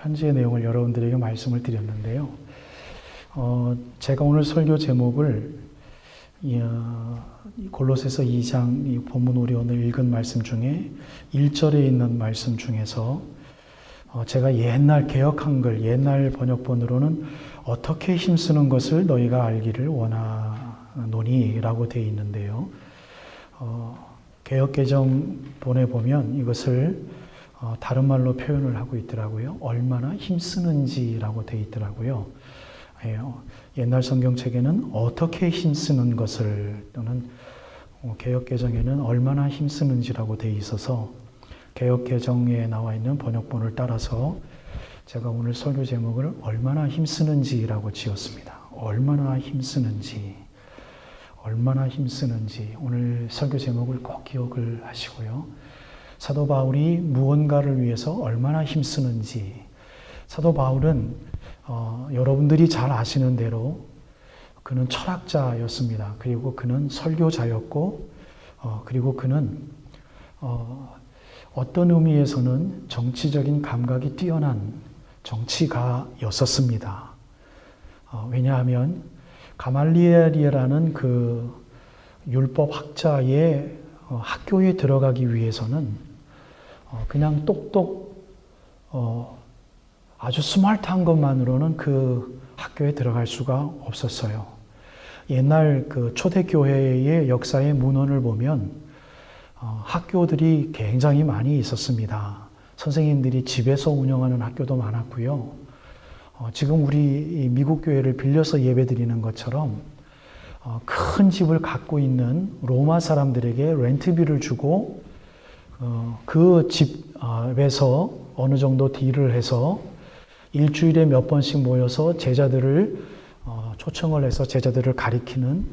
편지의 내용을 여러분들에게 말씀을 드렸는데요. 제가 오늘 설교 제목을 골로새서 2장 이 본문 우리 오늘 읽은 말씀 중에 1절에 있는 말씀 중에서 제가 옛날 개역 한글, 옛날 번역본으로는 어떻게 힘쓰는 것을 너희가 알기를 원하노니 라고 되어 있는데요. 개역 개정본에 보면 이것을 다른 말로 표현을 하고 있더라고요. 얼마나 힘쓰는지라고 되어 있더라고요. 옛날 성경책에는 어떻게 힘쓰는 것을 또는 개역 개정에는 얼마나 힘쓰는지라고 되어 있어서 개역 개정에 나와 있는 번역본을 따라서 제가 오늘 설교 제목을 얼마나 힘쓰는지라고 지었습니다. 얼마나 힘쓰는지 오늘 설교 제목을 꼭 기억을 하시고요. 사도 바울이 무언가를 위해서 얼마나 힘쓰는지. 사도 바울은 여러분들이 잘 아시는 대로 그는 철학자였습니다. 그리고 그는 설교자였고 그리고 그는 어떤 의미에서는 정치적인 감각이 뛰어난 정치가였었습니다. 왜냐하면 가말리엘이라는 그 율법학자의 학교에 들어가기 위해서는 그냥 똑똑 아주 스마트한 것만으로는 그 학교에 들어갈 수가 없었어요. 옛날 그 초대교회의 역사의 문헌을 보면 학교들이 굉장히 많이 있었습니다. 선생님들이 집에서 운영하는 학교도 많았고요. 지금 우리 미국 교회를 빌려서 예배드리는 것처럼 큰 집을 갖고 있는 로마 사람들에게 렌트비를 주고 그 집에서 어느 정도 딜을 해서 일주일에 몇 번씩 모여서 제자들을 초청을 해서 제자들을 가리키는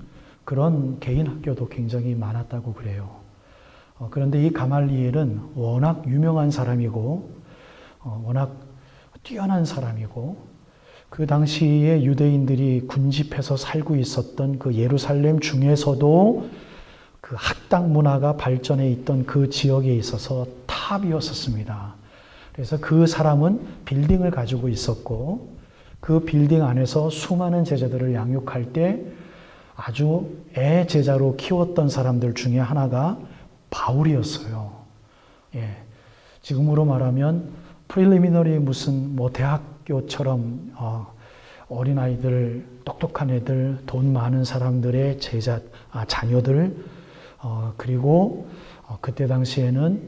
그런 개인 학교도 굉장히 많았다고 그래요. 그런데 이 가말리엘은 워낙 유명한 사람이고 워낙 뛰어난 사람이고 그 당시에 유대인들이 군집해서 살고 있었던 그 예루살렘 중에서도 그 학당 문화가 발전해 있던 그 지역에 있어서 탑이었었습니다. 그래서 그 사람은 빌딩을 가지고 있었고 그 빌딩 안에서 수많은 제자들을 양육할 때 아주 애제자로 키웠던 사람들 중에 하나가 바울이었어요. 지금으로 말하면 프리리미너리 무슨 대학교처럼 어린아이들, 똑똑한 애들, 돈 많은 사람들의 자녀들 그리고 그때 당시에는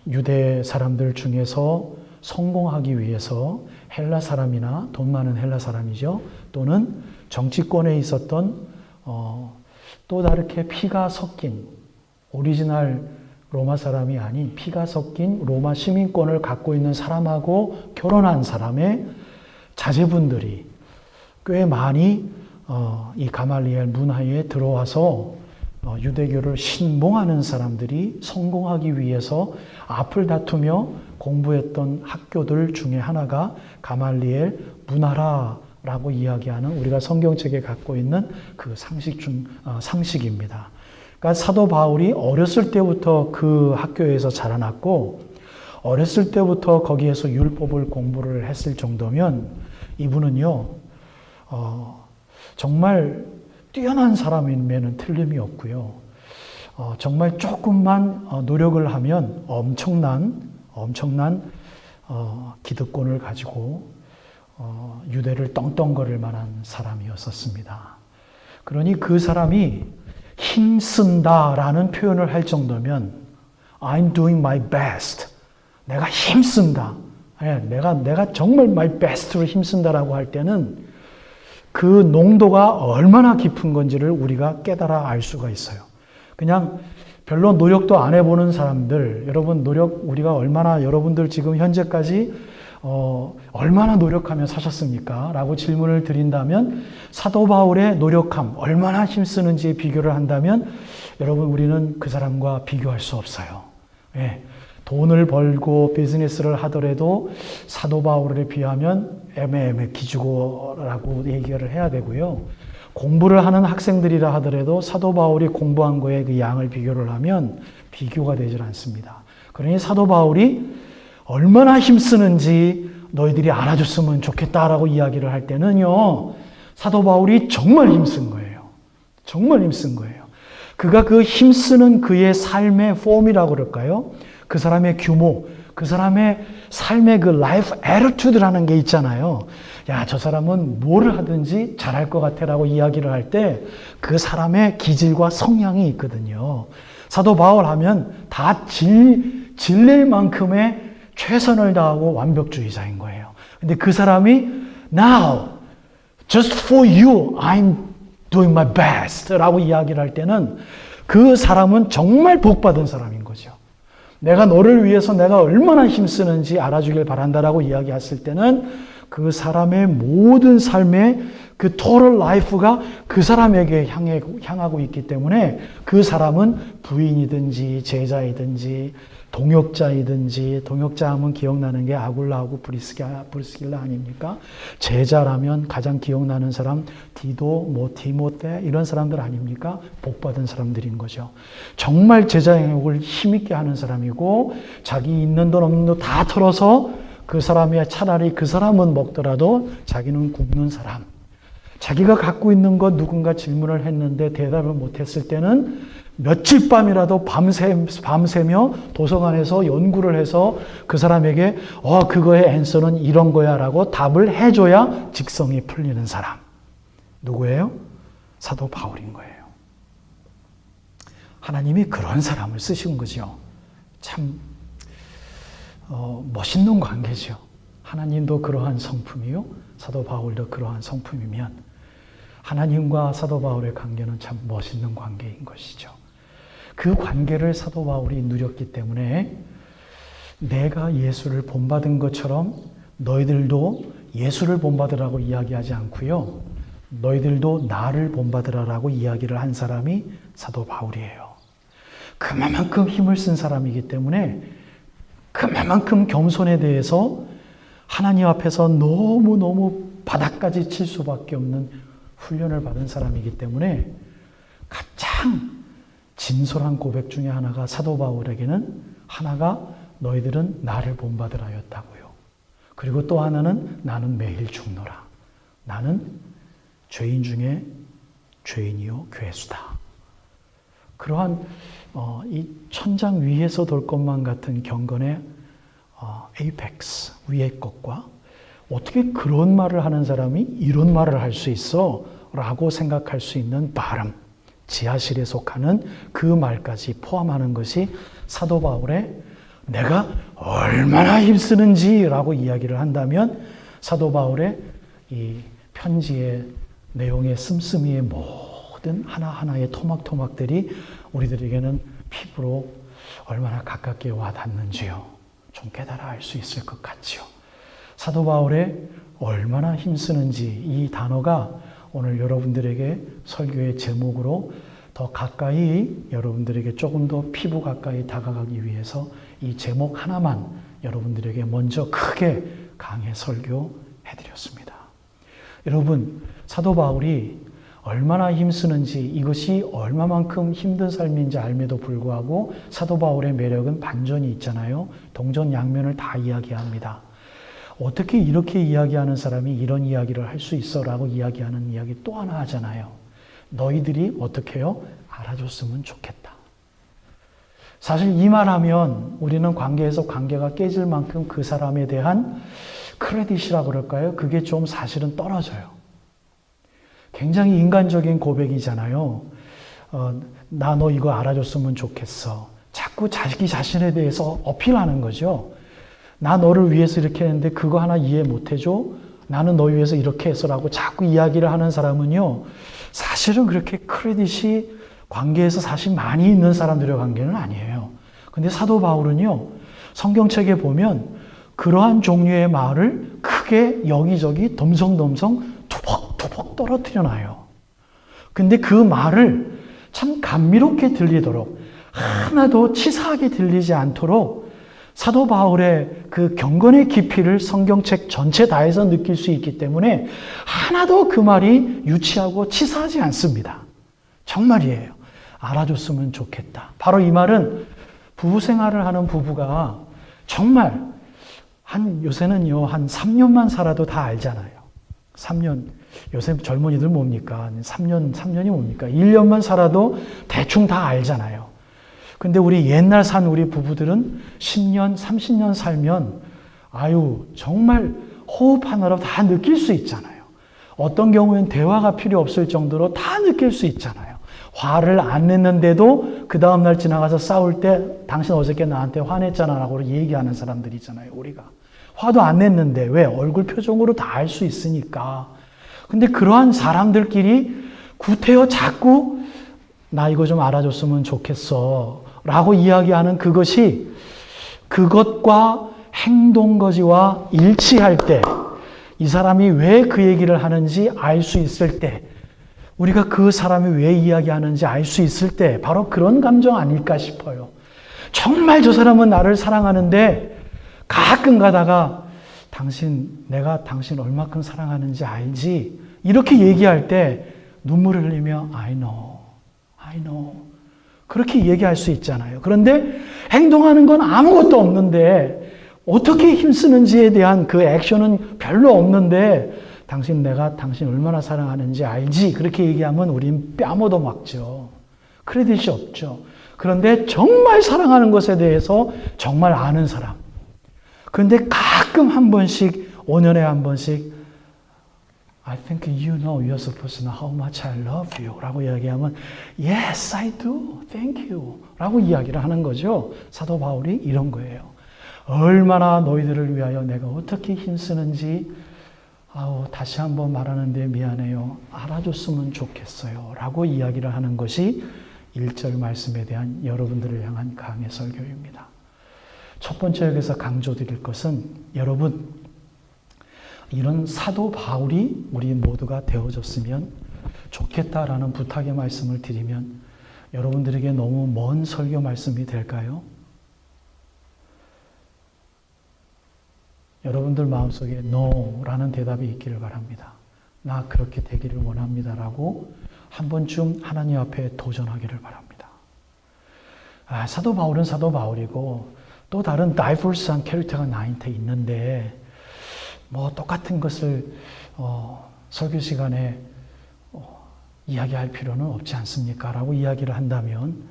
유대 사람들 중에서 성공하기 위해서 헬라 사람이나 돈 많은 헬라 사람이죠. 또는 정치권에 있었던 또 다르게 피가 섞인 오리지널 로마 사람이 아닌 피가 섞인 로마 시민권을 갖고 있는 사람하고 결혼한 사람의 자제분들이 꽤 많이 이 가말리엘 문화에 들어와서 유대교를 신봉하는 사람들이 성공하기 위해서 앞을 다투며 공부했던 학교들 중에 하나가 가말리엘 문화라고 이야기하는 우리가 성경책에 갖고 있는 그 상식입니다. 그러니까 사도 바울이 어렸을 때부터 그 학교에서 자라났고 어렸을 때부터 거기에서 율법을 공부를 했을 정도면 이분은요 정말 뛰어난 사람이면은 틀림이 없고요. 정말 조금만 노력을 하면 엄청난 기득권을 가지고 유대를 떵떵거릴 만한 사람이었었습니다. 그러니 그 사람이 힘쓴다라는 표현을 할 정도면 I'm doing my best. 내가 힘쓴다. 내가 정말 my best로 힘쓴다라고 할 때는 그 농도가 얼마나 깊은 건지를 우리가 깨달아 알 수가 있어요. 그냥 별로 노력도 안 해보는 사람들, 여러분 우리가 얼마나 여러분들 지금 현재까지 얼마나 노력하며 사셨습니까? 라고 질문을 드린다면 사도 바울의 노력함, 얼마나 힘쓰는지에 비교를 한다면 여러분 우리는 그 사람과 비교할 수 없어요. 돈을 벌고 비즈니스를 하더라도 사도 바울에 비하면 애매애매 기죽어라고 얘기를 해야 되고요. 공부를 하는 학생들이라 하더라도 사도 바울이 공부한 거에 그 양을 비교를 하면 비교가 되질 않습니다. 그러니 사도 바울이 얼마나 힘쓰는지 너희들이 알아줬으면 좋겠다라고 이야기를 할 때는요, 사도 바울이 정말 힘쓴 거예요. 정말 힘쓴 거예요. 그가 그 힘쓰는 그의 삶의 폼이라고 그럴까요? 그 사람의 규모, 그 사람의 삶의 그 라이프 애티튜드라는 게 있잖아요. 야, 저 사람은 뭐를 하든지 잘할 것 같아라고 이야기를 할 때 그 사람의 기질과 성향이 있거든요. 사도 바울 하면 다 질릴 만큼의 최선을 다하고 완벽주의자인 거예요. 근데 그 사람이 Now, just for you, I'm doing my best 라고 이야기를 할 때는 그 사람은 정말 복받은 사람인 거죠. 내가 너를 위해서 내가 얼마나 힘쓰는지 알아주길 바란다라고 이야기했을 때는 그 사람의 모든 삶의 그 total life가 그 사람에게 향하고 있기 때문에 그 사람은 부인이든지 제자이든지 동역자이든지, 동역자 하면 기억나는 게 아굴라하고 브리스길라 아닙니까? 제자라면 가장 기억나는 사람 디도, 디모데 이런 사람들 아닙니까? 복받은 사람들인 거죠. 정말 제자 행역을 힘있게 하는 사람이고 자기 있는 돈 없는 돈 다 털어서 그 사람이 차라리 그 사람은 먹더라도 자기는 굶는 사람. 자기가 갖고 있는 것 누군가 질문을 했는데 대답을 못했을 때는 며칠 밤이라도 밤새며 도서관에서 연구를 해서 그 사람에게 그거의 앤서는 이런 거야 라고 답을 해줘야 직성이 풀리는 사람. 누구예요? 사도 바울인 거예요. 하나님이 그런 사람을 쓰신 거죠. 참 멋있는 관계죠. 하나님도 그러한 성품이요. 사도 바울도 그러한 성품이면 하나님과 사도 바울의 관계는 참 멋있는 관계인 것이죠. 그 관계를 사도 바울이 누렸기 때문에 내가 예수를 본받은 것처럼 너희들도 예수를 본받으라고 이야기하지 않고요. 너희들도 나를 본받으라고 이야기를 한 사람이 사도 바울이에요. 그만큼 힘을 쓴 사람이기 때문에 그만큼 겸손에 대해서 하나님 앞에서 너무너무 바닥까지 칠 수밖에 없는 훈련을 받은 사람이기 때문에 가장 진솔한 고백 중에 하나가 사도 바울에게는 하나가 너희들은 나를 본받으라 였다고요. 그리고 또 하나는 나는 매일 죽노라. 나는 죄인 중에 죄인이요 괴수다. 그러한 이 천장 위에서 돌 것만 같은 경건의 에이펙스 위의 것과 어떻게 그런 말을 하는 사람이 이런 말을 할 수 있어? 라고 생각할 수 있는 발음, 지하실에 속하는 그 말까지 포함하는 것이 사도 바울의 내가 얼마나 힘쓰는지 라고 이야기를 한다면 사도 바울의 이 편지의 내용의 씀씀이의 모든 하나하나의 토막토막들이 우리들에게는 피부로 얼마나 가깝게 와닿는지요. 좀 깨달아 알 수 있을 것 같지요. 사도 바울의 얼마나 힘쓰는지 이 단어가 오늘 여러분들에게 설교의 제목으로 더 가까이 여러분들에게 조금 더 피부 가까이 다가가기 위해서 이 제목 하나만 여러분들에게 먼저 크게 강해 설교해드렸습니다. 여러분, 사도 바울이 얼마나 힘쓰는지 이것이 얼마만큼 힘든 삶인지 알매도 불구하고 사도 바울의 매력은 반전이 있잖아요. 동전 양면을 다 이야기합니다. 어떻게 이렇게 이야기하는 사람이 이런 이야기를 할 수 있어? 라고 이야기하는 이야기 또 하나 하잖아요. 너희들이 어떻게 해요? 알아줬으면 좋겠다. 사실 이 말하면 우리는 관계에서 관계가 깨질 만큼 그 사람에 대한 크레딧이라고 그럴까요? 그게 좀 사실은 떨어져요. 굉장히 인간적인 고백이잖아요. 나 너 이거 알아줬으면 좋겠어. 자꾸 자기 자신에 대해서 어필하는 거죠. 나 너를 위해서 이렇게 했는데 그거 하나 이해 못 해줘? 나는 너 위해서 이렇게 했어라고 자꾸 이야기를 하는 사람은요. 사실은 그렇게 크레딧이 관계에서 사실 많이 있는 사람들의 관계는 아니에요. 근데 사도 바울은요. 성경책에 보면 그러한 종류의 말을 크게 여기저기 덤성덤성 투벅투벅 떨어뜨려 놔요. 근데 그 말을 참 감미롭게 들리도록 하나도 치사하게 들리지 않도록 사도 바울의 그 경건의 깊이를 성경책 전체 다해서 느낄 수 있기 때문에 하나도 그 말이 유치하고 치사하지 않습니다. 정말이에요. 알아줬으면 좋겠다. 바로 이 말은 부부 생활을 하는 부부가 정말 요새는요, 한 3년만 살아도 다 알잖아요. 3년. 요새 젊은이들 뭡니까? 3년이 뭡니까? 1년만 살아도 대충 다 알잖아요. 근데 우리 옛날 산 우리 부부들은 10년, 30년 살면, 정말 호흡하느라 다 느낄 수 있잖아요. 어떤 경우엔 대화가 필요 없을 정도로 다 느낄 수 있잖아요. 화를 안 냈는데도 그 다음날 지나가서 싸울 때 당신 어저께 나한테 화냈잖아 라고 얘기하는 사람들이잖아요. 우리가. 화도 안 냈는데 왜? 얼굴 표정으로 다 알 수 있으니까. 근데 그러한 사람들끼리 구태여 자꾸 나 이거 좀 알아줬으면 좋겠어 라고 이야기하는 그것이 그것과 행동거지와 일치할 때 이 사람이 왜 그 얘기를 하는지 알 수 있을 때 우리가 그 사람이 왜 이야기하는지 알 수 있을 때 바로 그런 감정 아닐까 싶어요. 정말 저 사람은 나를 사랑하는데 가끔 가다가 내가 당신 얼마큼 사랑하는지 알지? 이렇게 얘기할 때 눈물을 흘리며 I know. 그렇게 얘기할 수 있잖아요. 그런데 행동하는 건 아무것도 없는데 어떻게 힘쓰는지에 대한 그 액션은 별로 없는데 내가 당신 얼마나 사랑하는지 알지? 그렇게 얘기하면 우린 뺨 얻어맞죠. 크레딧이 없죠. 그런데 정말 사랑하는 것에 대해서 정말 아는 사람. 그런데 가끔 한 번씩 5년에 한 번씩 I think you know you're supposed to know how much I love you 라고 이야기하면 Yes, I do. Thank you. 라고 이야기를 하는 거죠. 사도 바울이 이런 거예요. 얼마나 너희들을 위하여 내가 어떻게 힘쓰는지 다시 한번 말하는데 미안해요. 알아줬으면 좋겠어요. 라고 이야기를 하는 것이 1절 말씀에 대한 여러분들을 향한 강의 설교입니다. 첫 번째 여기서 강조드릴 것은 여러분 이런 사도 바울이 우리 모두가 되어졌으면 좋겠다라는 부탁의 말씀을 드리면 여러분들에게 너무 먼 설교 말씀이 될까요? 여러분들 마음속에 no라는 대답이 있기를 바랍니다. 나 그렇게 되기를 원합니다라고 한 번쯤 하나님 앞에 도전하기를 바랍니다. 사도 바울은 사도 바울이고 또 다른 다이버스한 캐릭터가 나한테 있는데 똑같은 것을 설교 시간에 이야기할 필요는 없지 않습니까? 라고 이야기를 한다면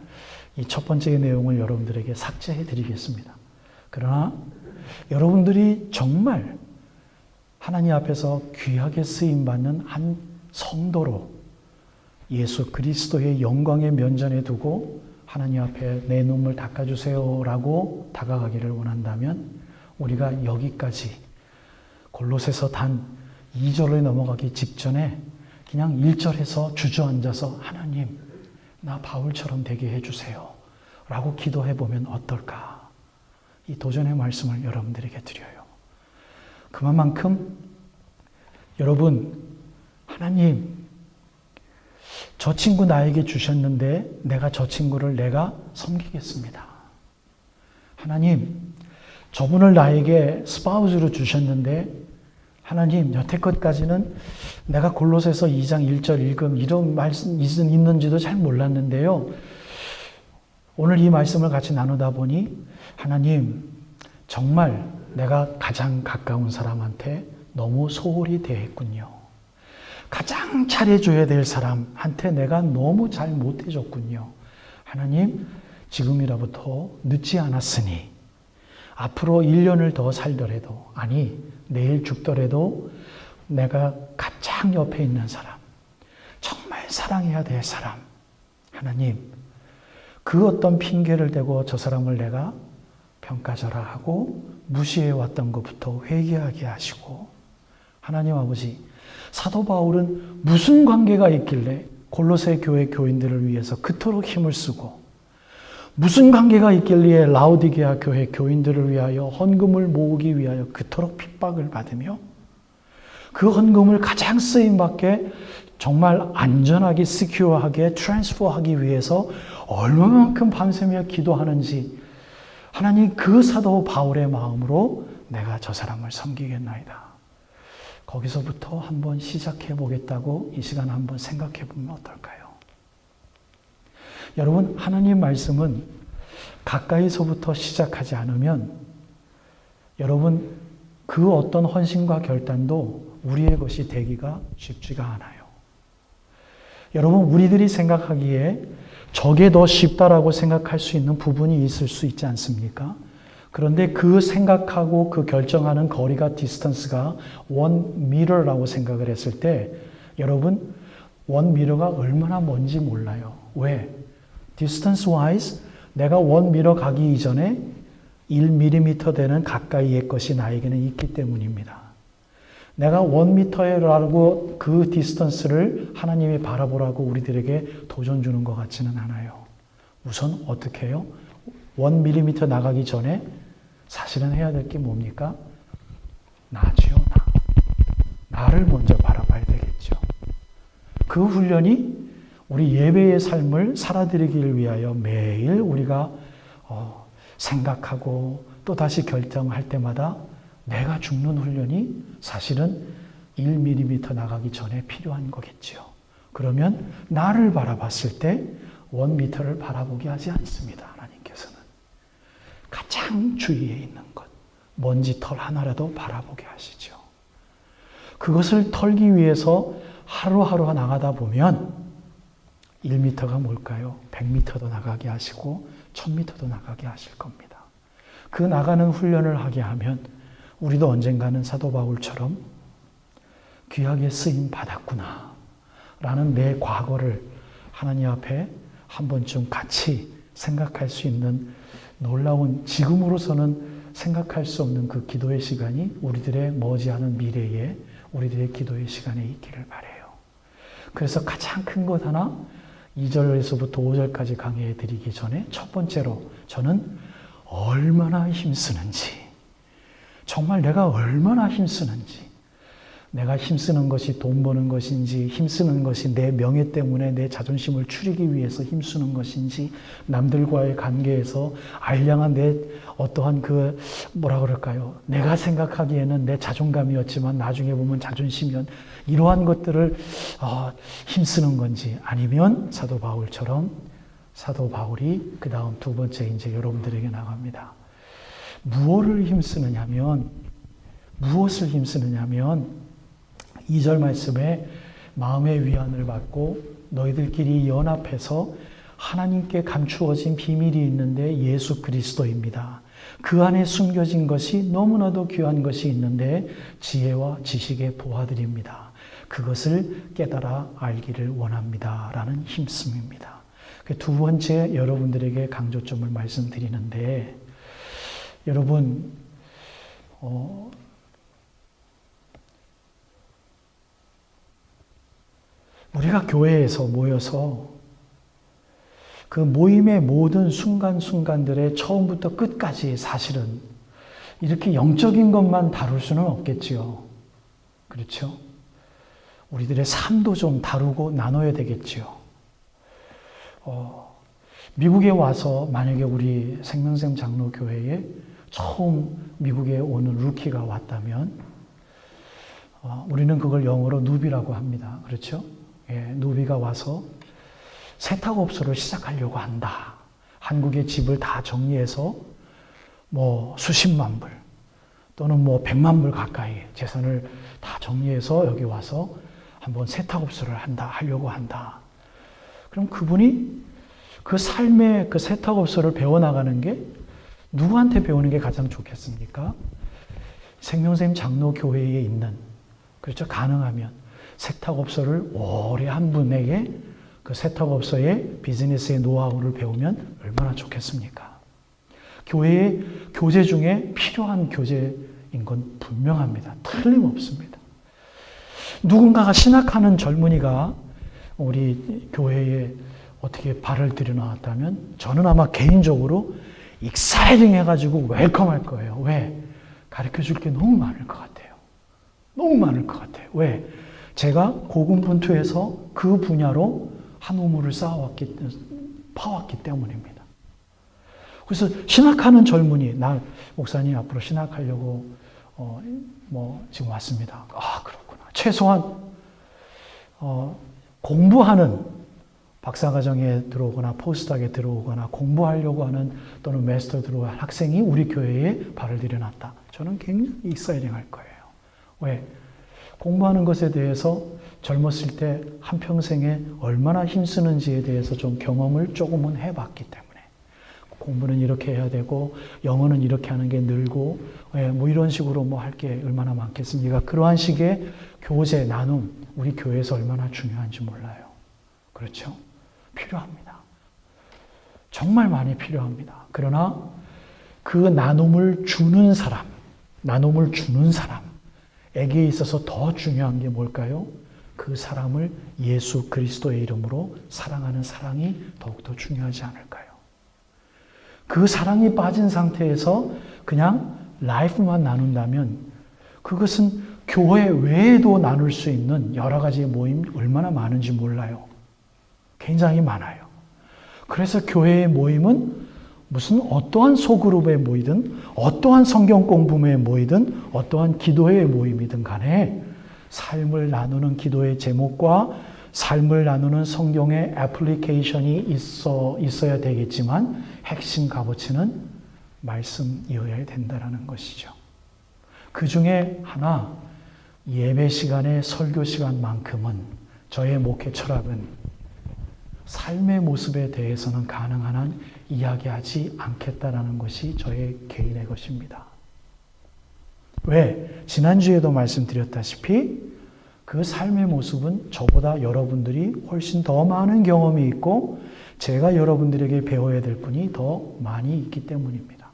이 첫 번째 내용을 여러분들에게 삭제해 드리겠습니다. 그러나 여러분들이 정말 하나님 앞에서 귀하게 쓰임받는 한 성도로 예수 그리스도의 영광의 면전에 두고 하나님 앞에 내 눈물 닦아주세요 라고 다가가기를 원한다면 우리가 여기까지 골로새서 단 2절에 넘어가기 직전에 그냥 1절에서 주저앉아서 하나님 나 바울처럼 되게 해주세요 라고 기도해 보면 어떨까? 이 도전의 말씀을 여러분들에게 드려요. 그만큼 여러분 하나님 저 친구 나에게 주셨는데 내가 저 친구를 내가 섬기겠습니다. 하나님 저분을 나에게 스파우스로 주셨는데 하나님 여태껏까지는 내가 골로새서 2장 1절 읽음 이런 말씀 있는지도 잘 몰랐는데요. 오늘 이 말씀을 같이 나누다 보니 하나님 정말 내가 가장 가까운 사람한테 너무 소홀히 대했군요. 가장 잘해줘야 될 사람한테 내가 너무 잘 못해줬군요. 하나님 지금이라부터 늦지 않았으니 앞으로 1년을 더 살더라도 아니 내일 죽더라도 내가 가장 옆에 있는 사람 정말 사랑해야 될 사람 하나님 그 어떤 핑계를 대고 저 사람을 내가 평가절하하고 무시해왔던 것부터 회개하게 하시고 하나님 아버지 사도 바울은 무슨 관계가 있길래 골로새 교회 교인들을 위해서 그토록 힘을 쓰고 무슨 관계가 있길래 라오디게아 교회 교인들을 위하여 헌금을 모으기 위하여 그토록 핍박을 받으며 그 헌금을 가장 쓰임받게 정말 안전하게 시큐어하게 트랜스퍼하기 위해서 얼마만큼 밤새며 기도하는지 하나님 그 사도 바울의 마음으로 내가 저 사람을 섬기겠나이다. 거기서부터 한번 시작해 보겠다고 이 시간 한번 생각해 보면 어떨까요? 여러분 하나님 말씀은 가까이서부터 시작하지 않으면 여러분 그 어떤 헌신과 결단도 우리의 것이 되기가 쉽지가 않아요. 여러분, 우리들이 생각하기에 저게 더 쉽다라고 생각할 수 있는 부분이 있을 수 있지 않습니까? 그런데 그 생각하고 그 결정하는 거리가 디스턴스가 1m라고 생각을 했을 때 여러분 1m가 얼마나 먼지 몰라요. 왜? distance wise 내가 1m 가기 이전에 1mm 되는 가까이의 것이 나에게는 있기 때문입니다. 내가 1m라고 그 디스턴스를 하나님이 바라보라고 우리들에게 도전 주는 것 같지는 않아요. 우선 어떻게 해요? 1mm 나가기 전에 사실은 해야 될 게 뭡니까? 나지요, 나. 나를 먼저 바라봐야 되겠죠. 그 훈련이 우리 예배의 삶을 살아드리기를 위하여 매일 우리가 생각하고 또 다시 결정할 때마다 내가 죽는 훈련이 사실은 1mm 나가기 전에 필요한 거겠지요. 그러면 나를 바라봤을 때 1m를 바라보게 하지 않습니다. 하나님께서는. 가장 주위에 있는 것, 먼지털 하나라도 바라보게 하시죠. 그것을 털기 위해서 하루하루 나가다 보면 1m가 뭘까요? 100m도 나가게 하시고 1000m도 나가게 하실 겁니다. 그 나가는 훈련을 하게 하면 우리도 언젠가는 사도 바울처럼 귀하게 쓰임 받았구나 라는 내 과거를 하나님 앞에 한 번쯤 같이 생각할 수 있는 놀라운, 지금으로서는 생각할 수 없는 그 기도의 시간이 우리들의 머지않은 미래에 우리들의 기도의 시간에 있기를 바라요. 그래서 가장 큰 것 하나 2절에서부터 5절까지 강의해 드리기 전에 첫 번째로 저는 얼마나 힘쓰는지, 정말 내가 얼마나 힘쓰는지, 내가 힘쓰는 것이 돈 버는 것인지, 힘쓰는 것이 내 명예 때문에 내 자존심을 추리기 위해서 힘쓰는 것인지, 남들과의 관계에서 알량한 내 어떠한 그 뭐라 그럴까요? 내가 생각하기에는 내 자존감이었지만 나중에 보면 자존심이었, 이러한 것들을 힘쓰는 건지, 아니면 사도 바울처럼 사도 바울이 그 다음 두 번째 이제 여러분들에게 나갑니다. 무엇을 힘쓰느냐면 2절 말씀에 마음의 위안을 받고 너희들끼리 연합해서 하나님께 감추어진 비밀이 있는데 예수 그리스도입니다. 그 안에 숨겨진 것이 너무나도 귀한 것이 있는데 지혜와 지식의 보화들입니다. 그것을 깨달아 알기를 원합니다. 라는 힘씀입니다. 두 번째 여러분들에게 강조점을 말씀드리는데 여러분 우리가 교회에서 모여서 그 모임의 모든 순간순간들의 처음부터 끝까지 사실은 이렇게 영적인 것만 다룰 수는 없겠지요. 그렇죠? 우리들의 삶도 좀 다루고 나눠야 되겠지요. 미국에 와서 만약에 우리 생명샘 장로교회에 처음 미국에 오는 루키가 왔다면 우리는 그걸 영어로 누비라고 합니다. 그렇죠? 예, 누비가 와서 세탁업소를 시작하려고 한다. 한국의 집을 다 정리해서 뭐 수십만 불 또는 뭐 100만 불 가까이 재산을 다 정리해서 여기 와서 한번 세탁업소를 하려고 한다. 그럼 그분이 그 삶의 그 세탁업소를 배워나가는 게 누구한테 배우는 게 가장 좋겠습니까? 생명샘 장로교회에 있는, 그렇죠? 가능하면 세탁업소를 오래 한 분에게 그 세탁업소의 비즈니스의 노하우를 배우면 얼마나 좋겠습니까? 교회의 교재 중에 필요한 교재인 건 분명합니다. 틀림없습니다. 누군가가 신학하는 젊은이가 우리 교회에 어떻게 발을 들여놓았다면 저는 아마 개인적으로 익사이딩 해가지고 웰컴할 거예요. 왜? 가르쳐줄 게 너무 많을 것 같아요. 너무 많을 것 같아요. 왜? 제가 고군분투해서 그 분야로 한 우물을 파왔기 때문입니다. 그래서 신학하는 젊은이, 나 목사님 앞으로 신학하려고 지금 왔습니다. 아, 그렇구나. 최소한 공부하는 박사과정에 들어오거나 포스닥에 들어오거나 공부하려고 하는 또는 마스터 들어오는 학생이 우리 교회에 발을 들여놨다. 저는 굉장히 익사이팅할 거예요. 왜? 공부하는 것에 대해서 젊었을 때 한평생에 얼마나 힘쓰는지에 대해서 좀 경험을 조금은 해봤기 때문에 공부는 이렇게 해야 되고 영어는 이렇게 하는 게 늘고 뭐 이런 식으로 뭐 할 게 얼마나 많겠습니까? 그러한 식의 교제, 나눔 우리 교회에서 얼마나 중요한지 몰라요. 그렇죠? 필요합니다. 정말 많이 필요합니다. 그러나 그 나눔을 주는 사람에게 있어서 더 중요한 게 뭘까요? 그 사람을 예수 그리스도의 이름으로 사랑하는 사랑이 더욱더 중요하지 않을까요? 그 사랑이 빠진 상태에서 그냥 라이프만 나눈다면 그것은 교회 외에도 나눌 수 있는 여러 가지의 모임 얼마나 많은지 몰라요. 굉장히 많아요. 그래서 교회의 모임은 무슨 어떠한 소그룹에 모이든 어떠한 성경 공부에 모이든 어떠한 기도의 모임이든 간에 삶을 나누는 기도의 제목과 삶을 나누는 성경의 애플리케이션이 있어야 되겠지만 핵심 값어치는 말씀이어야 된다는 것이죠. 그 중에 하나 예배 시간의 설교 시간만큼은 저의 목회 철학은 삶의 모습에 대해서는 가능한 한 이야기하지 않겠다라는 것이 저의 개인의 것입니다. 왜? 지난주에도 말씀드렸다시피 그 삶의 모습은 저보다 여러분들이 훨씬 더 많은 경험이 있고 제가 여러분들에게 배워야 될 분이 더 많이 있기 때문입니다.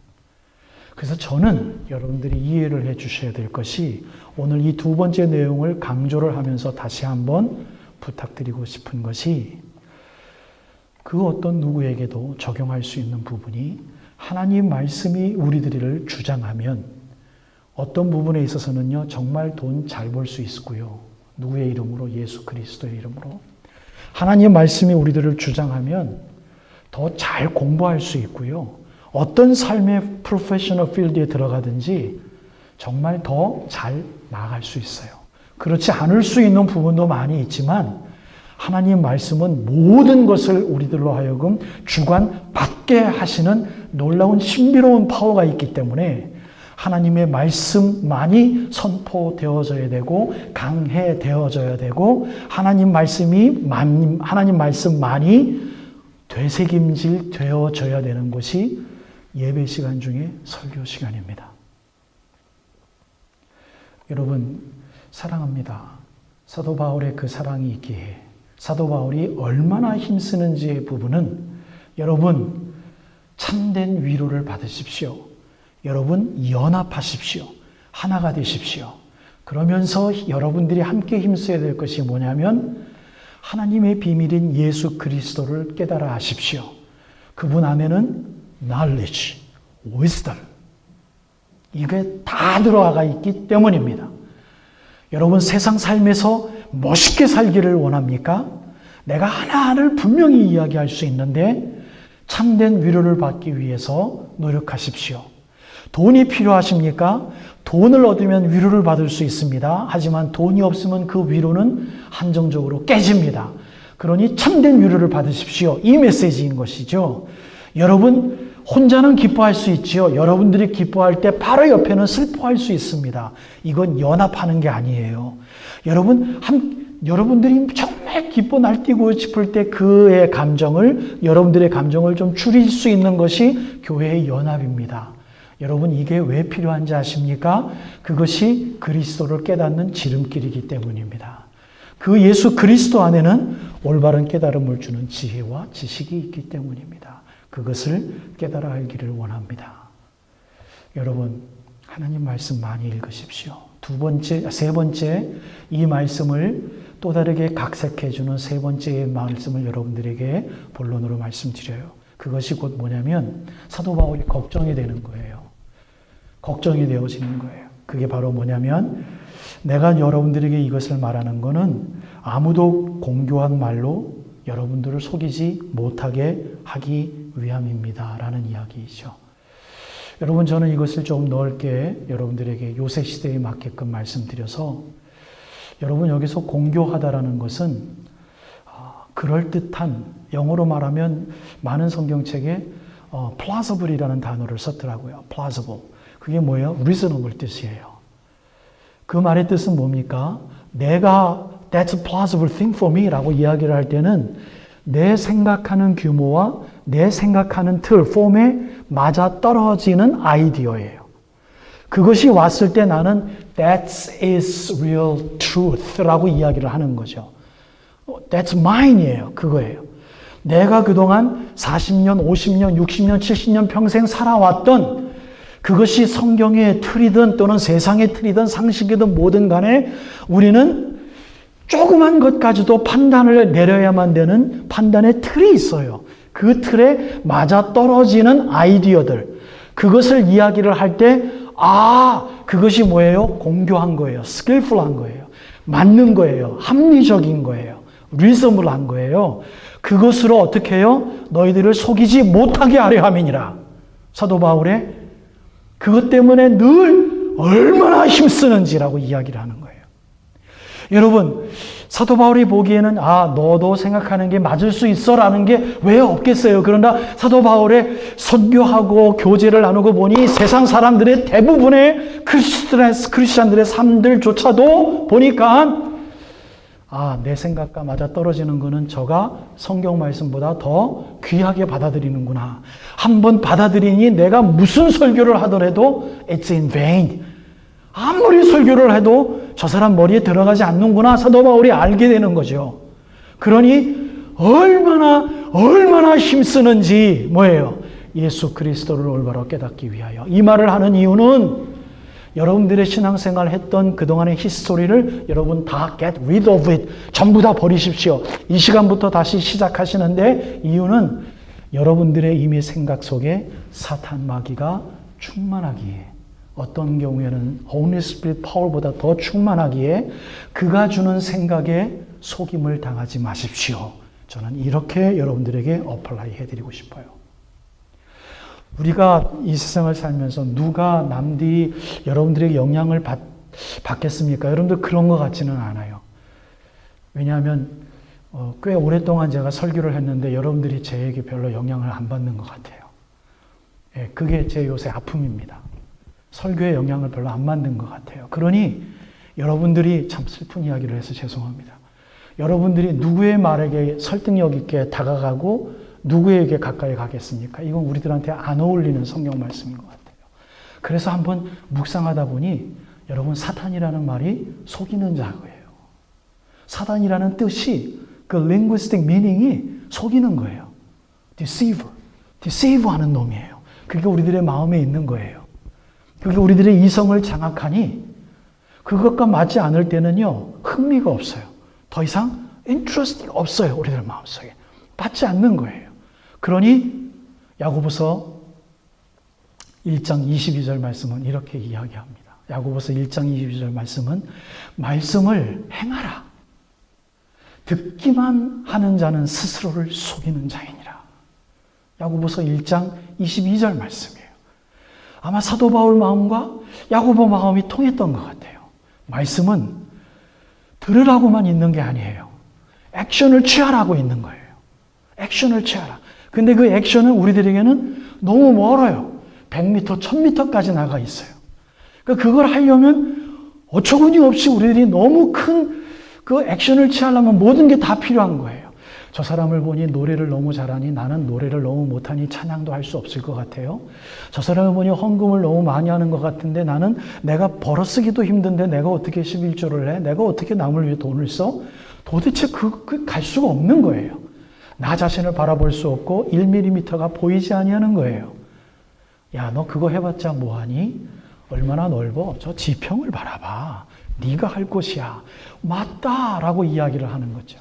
그래서 저는 여러분들이 이해를 해 주셔야 될 것이 오늘 이 두 번째 내용을 강조를 하면서 다시 한번 부탁드리고 싶은 것이 그 어떤 누구에게도 적용할 수 있는 부분이 하나님 말씀이 우리들을 주장하면 어떤 부분에 있어서는요 정말 돈 잘 벌 수 있고요. 누구의 이름으로? 예수 그리스도의 이름으로. 하나님 말씀이 우리들을 주장하면 더 잘 공부할 수 있고요. 어떤 삶의 프로페셔널 필드에 들어가든지 정말 더 잘 나아갈 수 있어요. 그렇지 않을 수 있는 부분도 많이 있지만 하나님 말씀은 모든 것을 우리들로 하여금 주관받게 하시는 놀라운 신비로운 파워가 있기 때문에 하나님의 말씀만이 선포되어져야 되고 강해되어져야 되고 하나님 말씀만이 되새김질 되어져야 되는 것이 예배 시간 중에 설교 시간입니다. 여러분 사랑합니다. 사도 바울의 그 사랑이 있기에 사도 바울이 얼마나 힘쓰는지의 부분은 여러분 참된 위로를 받으십시오. 여러분 연합하십시오. 하나가 되십시오. 그러면서 여러분들이 함께 힘써야 될 것이 뭐냐면 하나님의 비밀인 예수 그리스도를 깨달아 하십시오. 그분 안에는 knowledge, wisdom 이게 다 들어가 있기 때문입니다. 여러분 세상 삶에서 멋있게 살기를 원합니까? 내가 하나를 분명히 이야기할 수 있는데 참된 위로를 받기 위해서 노력하십시오. 돈이 필요하십니까? 돈을 얻으면 위로를 받을 수 있습니다. 하지만 돈이 없으면 그 위로는 한정적으로 깨집니다. 그러니 참된 위로를 받으십시오. 이 메시지인 것이죠. 여러분 혼자는 기뻐할 수 있지요. 여러분들이 기뻐할 때 바로 옆에는 슬퍼할 수 있습니다. 이건 연합하는 게 아니에요. 여러분들이 정말 기뻐 날뛰고 싶을 때 여러분들의 감정을 좀 줄일 수 있는 것이 교회의 연합입니다. 여러분 이게 왜 필요한지 아십니까? 그것이 그리스도를 깨닫는 지름길이기 때문입니다. 그 예수 그리스도 안에는 올바른 깨달음을 주는 지혜와 지식이 있기 때문입니다. 그것을 깨달아 알기를 원합니다. 여러분 하나님 말씀 많이 읽으십시오. 세 번째 이 말씀을 또 다르게 각색해 주는 세 번째의 말씀을 여러분들에게 본론으로 말씀드려요. 그것이 곧 뭐냐면 사도 바울이 걱정이 되는 거예요. 걱정이 되어지는 거예요. 그게 바로 뭐냐면 내가 여러분들에게 이것을 말하는 거는 아무도 공교한 말로 여러분들을 속이지 못하게 하기 위함입니다. 라는 이야기이죠. 여러분 저는 이것을 좀 넓게 여러분들에게 요새 시대에 맞게끔 말씀드려서 여러분 여기서 공교하다라는 것은 그럴듯한, 영어로 말하면 많은 성경책에 plausible이라는 단어를 썼더라고요. plausible. 그게 뭐예요? reasonable 뜻이에요. 그 말의 뜻은 뭡니까? 내가 that's a plausible thing for me 라고 이야기를 할 때는 내 생각하는 규모와 내 생각하는 틀, 폼에 맞아 떨어지는 아이디어예요. 그것이 왔을 때 나는 that is real truth 라고 이야기를 하는 거죠. That's mine이에요. 그거예요. 내가 그동안 40년, 50년, 60년, 70년 평생 살아왔던 그것이 성경의 틀이든 또는 세상의 틀이든 상식이든 뭐든 간에 우리는 조그만 것까지도 판단을 내려야만 되는 판단의 틀이 있어요. 그 틀에 맞아 떨어지는 아이디어들. 그것을 이야기를 할 때, 그것이 뭐예요? 공교한 거예요. skillful한 거예요. 맞는 거예요. 합리적인 거예요. reasonable한 거예요. 그것으로 어떻게 해요? 너희들을 속이지 못하게 하려 함이니라. 사도 바울의 그것 때문에 늘 얼마나 힘쓰는지라고 이야기를 하는 거예요. 여러분, 사도 바울이 보기에는 너도 생각하는 게 맞을 수 있어 라는 게 왜 없겠어요. 그러나 사도 바울의 선교하고 교제를 나누고 보니 세상 사람들의 대부분의 크리스찬들의 삶들조차도 보니까 내 생각과 맞아 떨어지는 거는 저가 성경 말씀보다 더 귀하게 받아들이는구나. 한번 받아들이니 내가 무슨 설교를 하더라도 it's in vain. 아무리 설교를 해도 저 사람 머리에 들어가지 않는구나. 사도 바울이 알게 되는 거죠. 그러니 얼마나 힘쓰는지 뭐예요? 예수 그리스도를 올바로 깨닫기 위하여. 이 말을 하는 이유는 여러분들의 신앙생활 했던 그동안의 히스토리를 여러분 다 get rid of it. 전부 다 버리십시오. 이 시간부터 다시 시작하시는데 이유는 여러분들의 이미 생각 속에 사탄 마귀가 충만하기에, 어떤 경우에는 Holy Spirit 파워보다 더 충만하기에 그가 주는 생각에 속임을 당하지 마십시오. 저는 이렇게 여러분들에게 어플라이 해드리고 싶어요. 우리가 이 세상을 살면서 누가 남들이 여러분들에게 영향을 받겠습니까? 여러분들 그런 것 같지는 않아요. 왜냐하면 꽤 오랫동안 제가 설교를 했는데 여러분들이 제에게 별로 영향을 안 받는 것 같아요. 그게 제 요새 아픔입니다. 설교에 영향을 별로 안 받는 것 같아요. 그러니 여러분들이 참 슬픈 이야기를 해서 죄송합니다. 여러분들이 누구의 말에게 설득력 있게 다가가고 누구에게 가까이 가겠습니까? 이건 우리들한테 안 어울리는 성경 말씀인 것 같아요. 그래서 한번 묵상하다 보니 여러분 사탄이라는 말이 속이는 자고예요. 사탄이라는 뜻이 그 linguistic meaning이 속이는 거예요. deceive 하는 놈이에요. 그게 우리들의 마음에 있는 거예요. 그게 우리들의 이성을 장악하니 그것과 맞지 않을 때는요 흥미가 없어요. 더 이상 interest 없어요. 우리들 마음속에. 받지 않는 거예요. 그러니 야고보서 1장 22절 말씀은 이렇게 이야기합니다. 야고보서 1장 22절 말씀을 행하라. 듣기만 하는 자는 스스로를 속이는 자이니라. 야고보서 1장 22절 말씀이에요. 아마 사도 바울 마음과 야고보 마음이 통했던 것 같아요. 말씀은 들으라고만 있는 게 아니에요. 액션을 취하라고 있는 거예요. 액션을 취하라. 근데 그 액션은 우리들에게는 너무 멀어요. 100m, 1000m까지 나가 있어요. 그러니까 그걸 하려면 어처구니 없이 우리들이 너무 큰 그 액션을 취하려면 모든 게 다 필요한 거예요. 저 사람을 보니 노래를 너무 잘하니 나는 노래를 너무 못하니 찬양도 할 수 없을 것 같아요. 저 사람을 보니 헌금을 너무 많이 하는 것 같은데 나는 내가 벌어쓰기도 힘든데 내가 어떻게 11조를 해? 내가 어떻게 남을 위해 돈을 써? 도대체 갈 수가 없는 거예요. 나 자신을 바라볼 수 없고 1mm가 보이지 아니하는 거예요. 야, 너 그거 해봤자 뭐하니? 얼마나 넓어? 저 지평을 바라봐. 네가 할 곳이야. 맞다라고 이야기를 하는 거죠.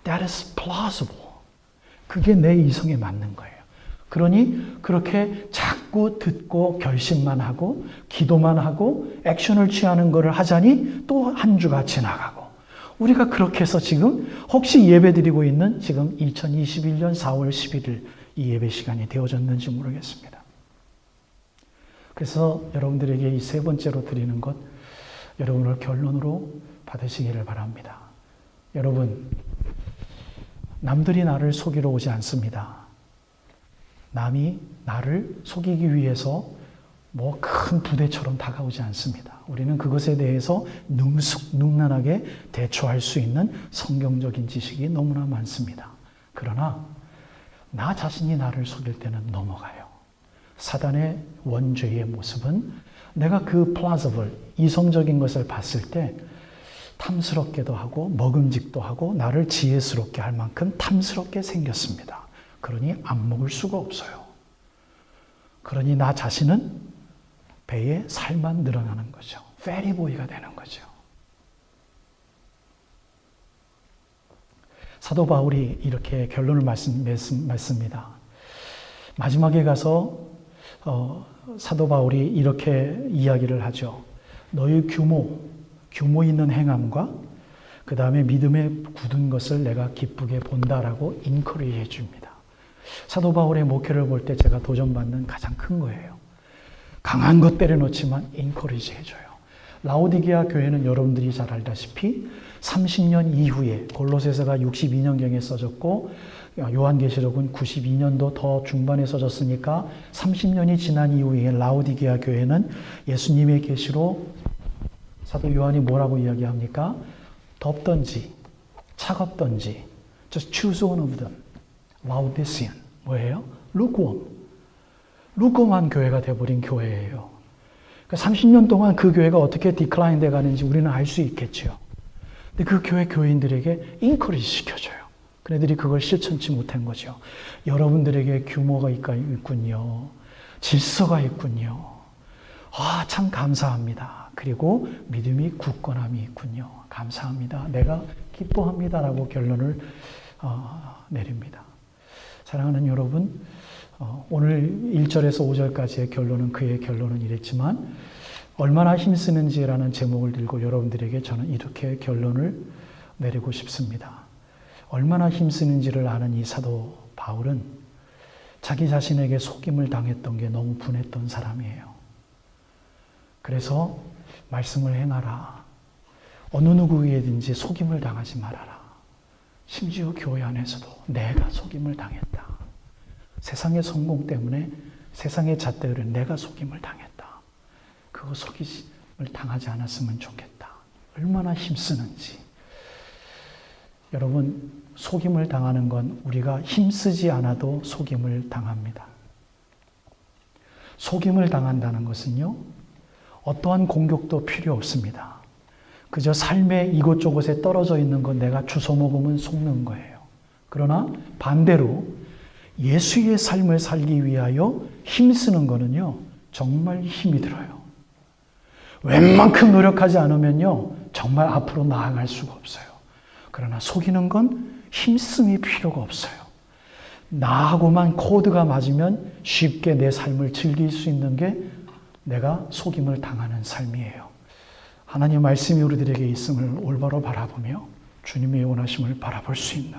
That is plausible. 그게 내 이성에 맞는 거예요. 그러니 그렇게 자꾸 듣고 결심만 하고 기도만 하고 액션을 취하는 것을 하자니 또 한 주가 지나가고 우리가 그렇게 해서 지금 혹시 예배드리고 있는 지금 2021년 4월 11일 이 예배 시간이 되어졌는지 모르겠습니다. 그래서 여러분들에게 이 세 번째로 드리는 것, 여러분을 결론으로 받으시기를 바랍니다. 여러분, 남들이 나를 속이러 오지 않습니다. 남이 나를 속이기 위해서 뭐 큰 부대처럼 다가오지 않습니다. 우리는 그것에 대해서 능숙능란하게 대처할 수 있는 성경적인 지식이 너무나 많습니다. 그러나 나 자신이 나를 속일 때는 넘어가요. 사단의 원죄의 모습은 내가 그 플라저블, 이성적인 것을 봤을 때 탐스럽게도 하고 먹음직도 하고 나를 지혜스럽게 할 만큼 탐스럽게 생겼습니다. 그러니 안 먹을 수가 없어요. 그러니 나 자신은 배에 살만 늘어나는 거죠. 페리보이가 되는 거죠. 사도 바울이 이렇게 결론을 맺습니다. 마지막에 가서 사도 바울이 이렇게 이야기를 하죠. 너희 규모 있는 행함과 그 다음에 믿음에 굳은 것을 내가 기쁘게 본다라고 인커리지 해줍니다. 사도 바울의 목회를 볼 때 제가 도전받는 가장 큰 거예요. 강한 것 때려놓지만 인커리지 해줘요. 라오디게아 교회는 여러분들이 잘 알다시피 30년 이후에 골로새서가 62년경에 써졌고 요한계시록은 92년도 더 중반에 써졌으니까 30년이 지난 이후에 라오디게아 교회는 예수님의 계시로 사도 요한이 뭐라고 이야기합니까? 덥던지 차갑던지 just choose one of them. 라오디시안 뭐예요? 루크웜한 교회가 돼버린 교회예요. 그러니까 30년 동안 그 교회가 어떻게 디클라인 돼 가는지 우리는 알 수 있겠죠. 근데 그 교회 교인들에게 인커리지 시켜줘요. 그네들이 그걸 실천치 못한 거죠. 여러분들에게 규모가 있군요. 질서가 있군요. 참 감사합니다. 그리고 믿음이 굳건함이 있군요. 감사합니다. 내가 기뻐합니다라고 결론을 내립니다. 사랑하는 여러분, 오늘 1절에서 5절까지의 결론은 그의 결론은 이랬지만 얼마나 힘쓰는지라는 제목을 들고 여러분들에게 저는 이렇게 결론을 내리고 싶습니다. 얼마나 힘쓰는지를 아는 이 사도 바울은 자기 자신에게 속임을 당했던 게 너무 분했던 사람이에요. 그래서 말씀을 행하라. 어느 누구에든지 속임을 당하지 말아라. 심지어 교회 안에서도 내가 속임을 당했다. 세상의 성공 때문에 세상의 잣대로 내가 속임을 당했다. 그거 속임을 당하지 않았으면 좋겠다. 얼마나 힘쓰는지. 여러분, 속임을 당하는 건 우리가 힘쓰지 않아도 속임을 당합니다. 속임을 당한다는 것은요, 어떠한 공격도 필요 없습니다. 그저 삶의 이곳저곳에 떨어져 있는 건 내가 주워 먹으면 속는 거예요. 그러나 반대로 예수의 삶을 살기 위하여 힘쓰는 거는요, 정말 힘이 들어요. 웬만큼 노력하지 않으면요, 정말 앞으로 나아갈 수가 없어요. 그러나 속이는 건 힘씀이 필요가 없어요. 나하고만 코드가 맞으면 쉽게 내 삶을 즐길 수 있는 게 내가 속임을 당하는 삶이에요. 하나님의 말씀이 우리들에게 있음을 올바로 바라보며 주님의 원하심을 바라볼 수 있는,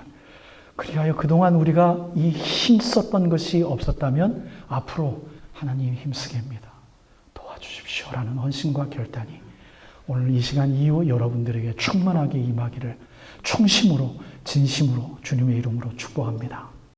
그리하여 그동안 우리가 이 힘썼던 것이 없었다면 앞으로 하나님이 힘쓰게 합니다. 도와주십시오라는 헌신과 결단이 오늘 이 시간 이후 여러분들에게 충만하게 임하기를 충심으로 진심으로 주님의 이름으로 축복합니다.